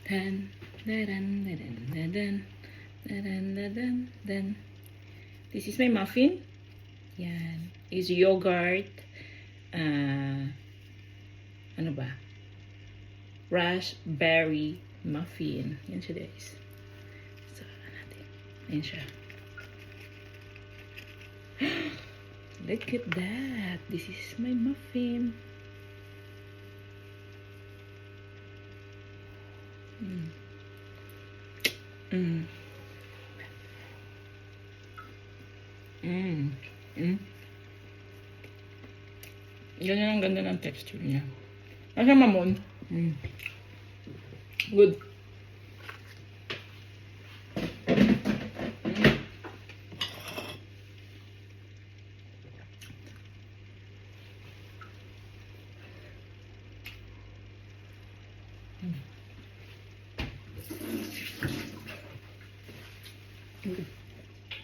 Tan, dadan, dadan, dadan, dadan, dadan, dadan. This is my muffin. Yan. Is yogurt. Ano ba? Raspberry muffin. Yan siya, guys. So, natin. Yan siya. Look at that. This is my muffin. Ganyan ang ganda ng texture niya. Nasa mamon. Good. Good.